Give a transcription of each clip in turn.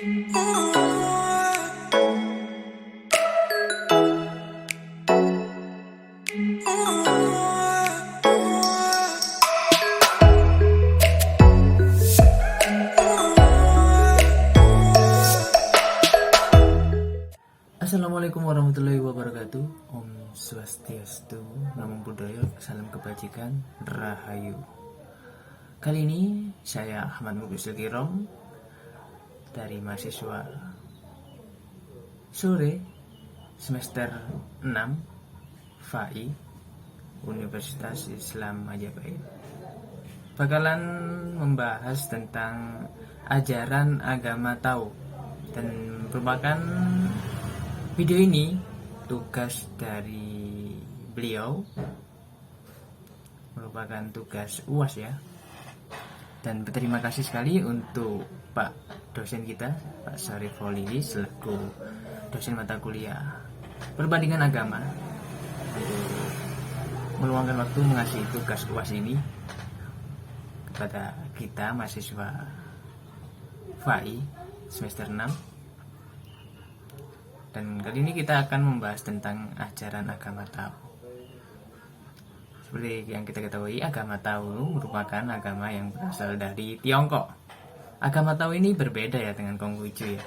Assalamualaikum warahmatullahi wabarakatuh. Om Swastiastu, Namo Buddhaya, salam kebajikan, Rahayu. Kali ini saya Ahmad Muklisul Kirom dari mahasiswa sore semester 6 FAI Universitas Islam Majapahit bakalan membahas tentang ajaran agama Tao, dan merupakan video ini tugas dari beliau, merupakan tugas UAS ya. Dan berterima kasih sekali untuk Pak dosen kita, Pak Syarif Holili, selaku dosen mata kuliah perbandingan agama, untuk meluangkan waktu mengasih tugas UAS ini kepada kita mahasiswa FAI semester 6. Dan kali ini kita akan membahas tentang ajaran agama Tao. Seperti yang kita ketahui, agama Tao merupakan agama yang berasal dari Tiongkok. Agama Tao ini berbeda ya dengan Konghucu ya.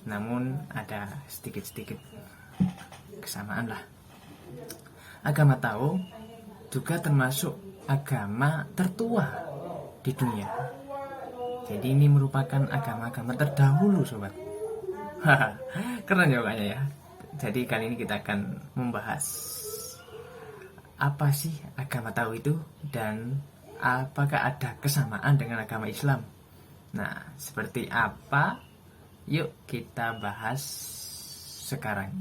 Namun ada sedikit-sedikit kesamaan lah. Agama Tao juga termasuk agama tertua di dunia. Jadi ini merupakan agama-agama terdahulu, sobat. Keren ya kayaknya ya. Jadi kali ini kita akan membahas apa sih agama Tao itu, dan apakah ada kesamaan dengan agama Islam. Nah, seperti apa? Yuk kita bahas sekarang.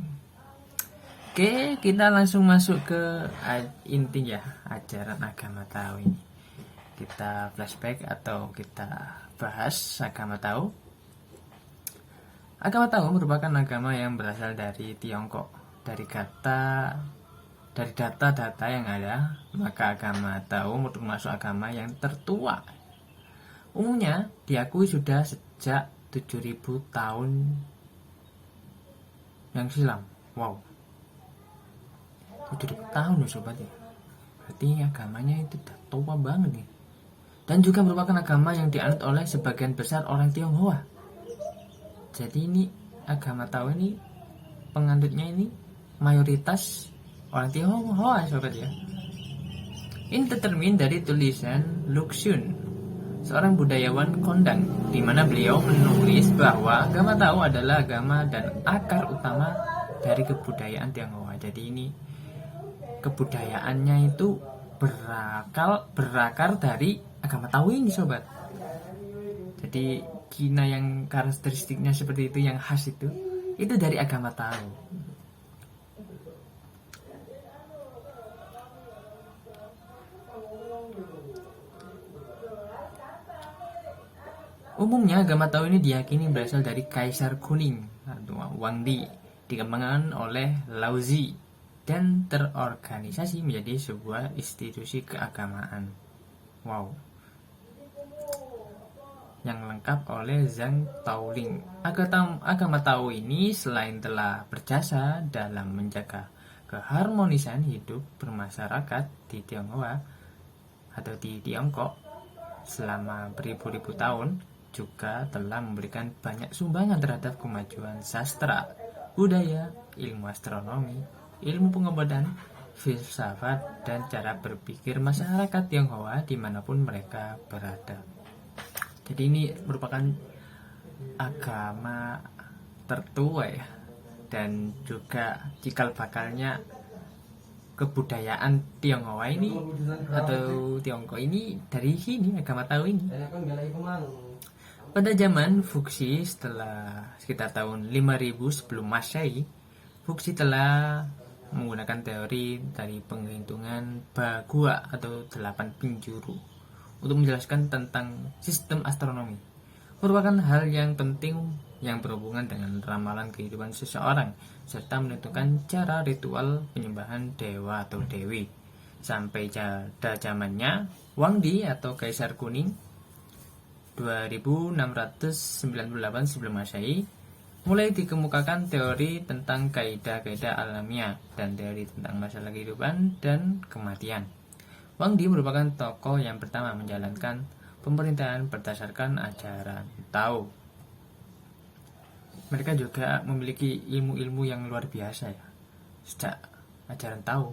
Oke, kita langsung masuk ke inti ya, ajaran agama Tao ini. Kita flashback atau kita bahas agama Tao. Agama Tao merupakan agama yang berasal dari Tiongkok. Dari data-data yang ada, maka agama Tao termasuk agama yang tertua. Umumnya diakui sudah sejak 7.000 tahun yang silam. Wow, 7.000 tahun loh sobat ya. Berarti agamanya itu tua banget nih. Dan juga merupakan agama yang dianut oleh sebagian besar orang Tionghoa. Jadi ini agama Tao ini penganutnya ini mayoritas orang Tionghoa, sobat ya. Ini tercermin dari tulisan Luxun, seorang budayawan kondang, di mana beliau menulis bahwa agama Tao adalah agama dan akar utama dari kebudayaan Tionghoa. Jadi ini kebudayaannya itu berakar dari agama Tao ini, sobat. Jadi Cina yang karakteristiknya seperti itu, yang khas itu dari agama Tao. Umumnya agama Tao ini diyakini berasal dari Kaisar Kuning atau Wang Di, dikembangkan oleh Laozi dan terorganisasi menjadi sebuah institusi keagamaan. Wow. Yang lengkap oleh Zhang Taoling. Agama Tao ini selain telah berjasa dalam menjaga keharmonisan hidup bermasyarakat di Tionghoa atau di Tiongkok selama beribu-ribu tahun, juga telah memberikan banyak sumbangan terhadap kemajuan sastra, budaya, ilmu astronomi, ilmu pengobatan, filsafat, dan cara berpikir masyarakat Tionghoa dimanapun mereka berada. Jadi ini merupakan agama tertua ya, dan juga cikal bakalnya kebudayaan Tionghoa ini atau Tiongkok ini dari sini, agama Tao ini. Pada zaman Fuxi, setelah sekitar tahun 5000 sebelum Masehi, Fuxi telah menggunakan teori dari penghitungan Bagua atau 8 penjuru untuk menjelaskan tentang sistem astronomi. Merupakan hal yang penting yang berhubungan dengan ramalan kehidupan seseorang, serta menentukan cara ritual penyembahan dewa atau dewi. Sampai pada zamannya Wang Di atau Kaisar Kuning, 2698 sebelum Masehi, mulai dikemukakan teori tentang kaidah-kaidah alamiah dan teori tentang masalah kehidupan dan kematian. Wang Di merupakan tokoh yang pertama menjalankan pemerintahan berdasarkan ajaran Tao. Mereka juga memiliki ilmu-ilmu yang luar biasa ya, sejak ajaran Tao.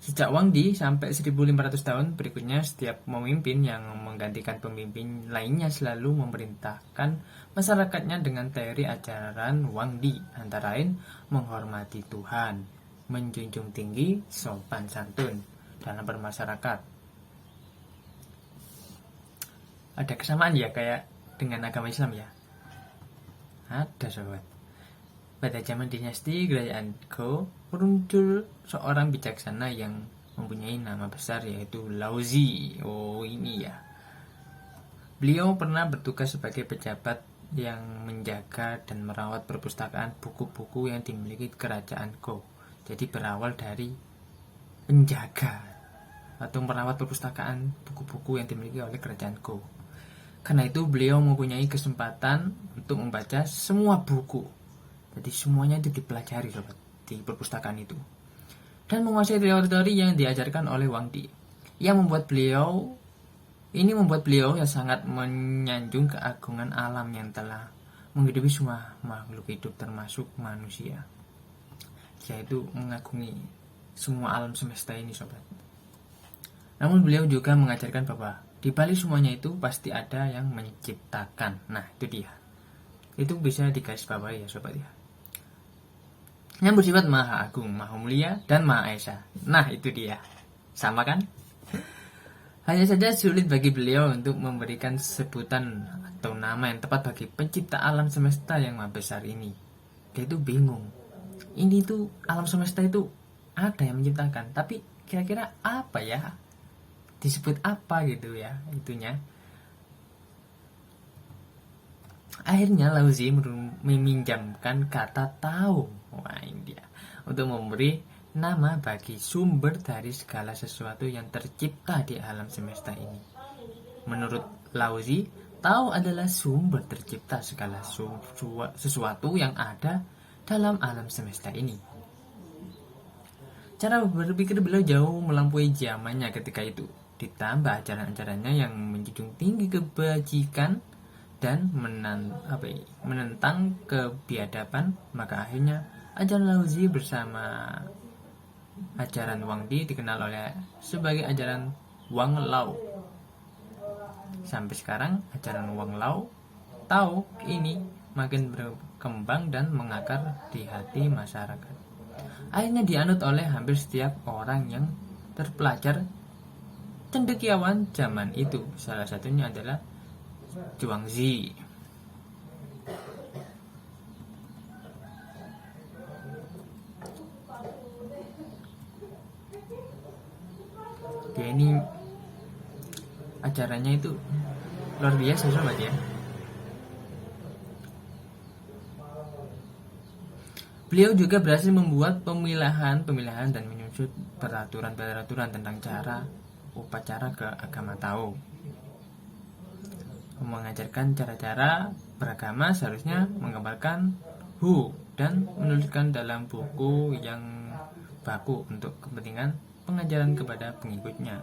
Sejak Wang Di sampai 1500 tahun berikutnya, setiap pemimpin yang menggantikan pemimpin lainnya selalu memerintahkan masyarakatnya dengan teori ajaran Wang Di, antara lain menghormati Tuhan, menjunjung tinggi sopan santun dalam bermasyarakat. Ada kesamaan ya kayak dengan agama Islam ya? Ada sobat. Pada zaman dinasti Kerajaan Go, muncul seorang bijaksana yang mempunyai nama besar yaitu Laozi. Oh ini ya. Beliau pernah bertugas sebagai pejabat yang menjaga dan merawat perpustakaan buku-buku yang dimiliki Kerajaan Go. Jadi berawal dari penjaga atau merawat perpustakaan buku-buku yang dimiliki oleh Kerajaan Go. Karena itu beliau mempunyai kesempatan untuk membaca semua buku. Jadi semuanya itu dipelajari sobat di perpustakaan itu. Dan menguasai teori-teori yang diajarkan oleh Wang Di. Yang membuat beliau yang sangat menyanjung keagungan alam yang telah menghidupi semua makhluk hidup termasuk manusia. Yaitu mengagungi semua alam semesta ini sobat. Namun beliau juga mengajarkan bahwa di balik semuanya itu pasti ada yang menciptakan. Nah itu dia. Itu bisa digarisbawahi ya sobat ya. Yang bersifat maha agung, maha mulia, dan maha esa. Nah itu dia. Sama kan? Hanya saja sulit bagi beliau untuk memberikan sebutan atau nama yang tepat bagi pencipta alam semesta yang maha besar ini. Dia itu bingung. Ini tuh alam semesta itu ada yang menciptakan, tapi kira-kira apa ya? Disebut apa gitu ya itunya. Akhirnya Laozi meminjamkan kata tahu. Wah ini dia. Untuk memberi nama bagi sumber dari segala sesuatu yang tercipta di alam semesta ini. Menurut Laozi, tahu adalah sumber tercipta segala sesuatu yang ada dalam alam semesta ini. Cara berpikir beliau jauh melampaui zamannya ketika itu. Ditambah ajaran-ajarannya yang menjunjung tinggi kebajikan dan menentang kebiadaban, maka akhirnya ajaran Laozi bersama ajaran Wang Di dikenal sebagai ajaran Wang Lao. Sampai sekarang ajaran Wang Lao Tao ini makin berkembang dan mengakar di hati masyarakat. Akhirnya dianut oleh hampir setiap orang yang terpelajar cendekiawan zaman itu. Salah satunya adalah Zhuangzi. Dia ini acaranya itu luar biasa sobat ya. Beliau juga berhasil membuat pemilahan dan menyusun peraturan tentang cara upacara ke agama Tao. Mengajarkan cara-cara beragama seharusnya menggambarkan Hu dan menuliskan dalam buku yang baku untuk kepentingan pengajaran kepada pengikutnya.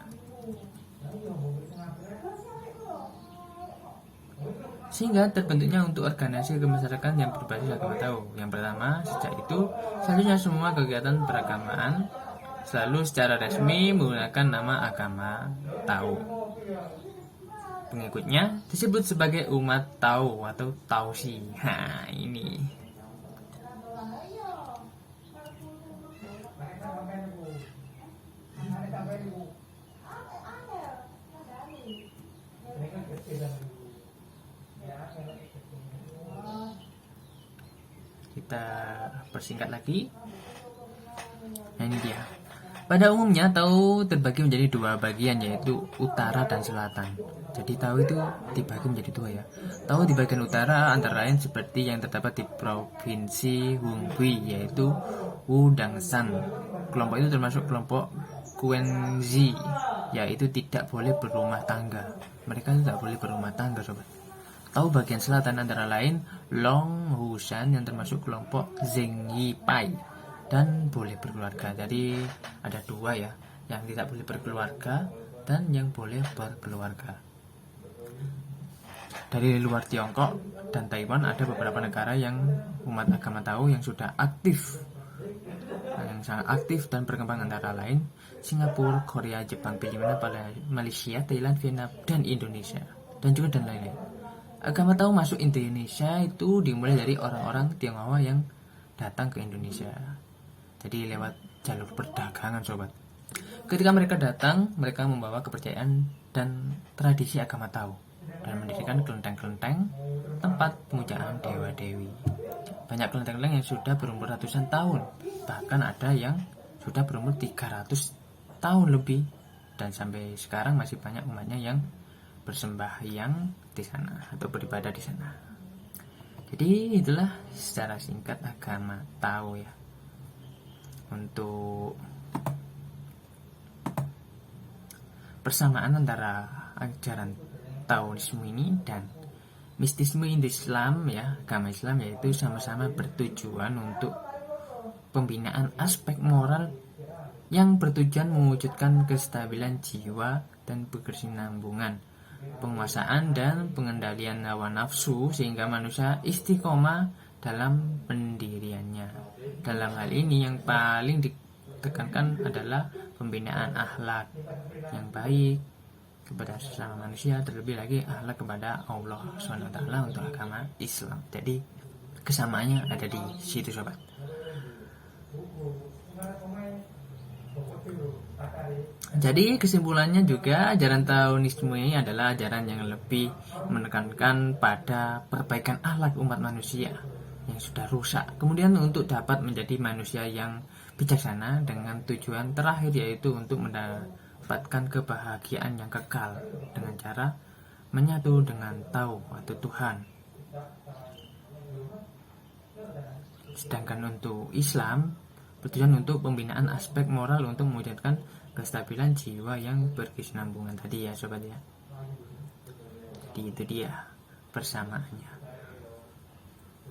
Sehingga terbentuknya untuk organisasi kemasyarakatan yang berbasis agama Tao. Yang pertama, sejak itu selanjutnya semua kegiatan beragamaan selalu secara resmi menggunakan nama agama Tao. Pengikutnya disebut sebagai umat Tao atau Taosi. Nah, ini. Kita persingkat lagi. Nah, ini dia. Pada umumnya Tao terbagi menjadi dua bagian, yaitu utara dan selatan. Jadi Tao itu dibagi menjadi dua ya. Tao di bagian utara antara lain seperti yang terdapat di provinsi Hubei, yaitu Wudangsan. Kelompok itu termasuk kelompok Guanzi. yaitu tidak boleh berumah tangga. Mereka tidak boleh berumah tangga, sobat. Tahu bagian selatan antara lain Longhushan yang termasuk kelompok Zhengyipai dan boleh berkeluarga. Jadi ada dua ya, yang tidak boleh berkeluarga dan yang boleh berkeluarga. Dari luar Tiongkok dan Taiwan ada beberapa negara yang umat agama Tao yang sudah aktif, yang sangat aktif dan berkembang, antara lain Singapura, Korea, Jepang, Filipina, Malaysia, Thailand, Vietnam, dan Indonesia, dan juga dan lain-lain. Agama Tao masuk Indonesia itu dimulai dari orang-orang Tionghoa yang datang ke Indonesia. Jadi lewat jalur perdagangan, sobat. Ketika mereka datang, mereka membawa kepercayaan dan tradisi agama Tao dan mendirikan kelenteng-kelenteng tempat pemujaan dewa-dewi. Banyak kelenteng-kelenteng yang sudah berumur ratusan tahun, bahkan ada yang sudah berumur 300 tahun lebih, dan sampai sekarang masih banyak umatnya yang bersembahyang di sana atau beribadah di sana. Jadi itulah secara singkat agama Tao ya. Untuk persamaan antara ajaran Taoisme ini dan mistisme Islam ya, agama Islam, yaitu sama-sama bertujuan untuk pembinaan aspek moral yang bertujuan mewujudkan kestabilan jiwa dan berkesinambungan, penguasaan dan pengendalian hawa nafsu sehingga manusia istiqomah dalam pendiriannya. Dalam hal ini yang paling ditekankan adalah pembinaan akhlak yang baik kepada sesama manusia, terlebih lagi akhlak kepada Allah SWT untuk agama Islam. Jadi kesamaannya ada di situ, sobat. Jadi kesimpulannya juga ajaran Taoisme ini adalah ajaran yang lebih menekankan pada perbaikan akhlak umat manusia yang sudah rusak, kemudian untuk dapat menjadi manusia yang bijaksana dengan tujuan terakhir, yaitu untuk mendapatkan kebahagiaan yang kekal dengan cara menyatu dengan Tao atau Tuhan. Sedangkan untuk Islam bertujuan untuk pembinaan aspek moral untuk mewujudkan kestabilan jiwa yang berkesinambungan tadi ya, sobat ya. Jadi itu dia persamaannya.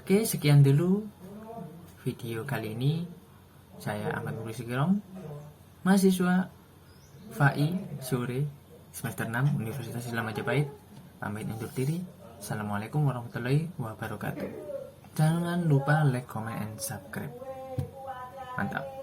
Oke, sekian dulu video kali ini. Saya Ahmad Nurul Sigirom, mahasiswa FAI Sore semester 6 Universitas Islam Majapahit, pamit undur diri. Assalamualaikum warahmatullahi wabarakatuh. Jangan lupa like, comment, and subscribe. Mantap.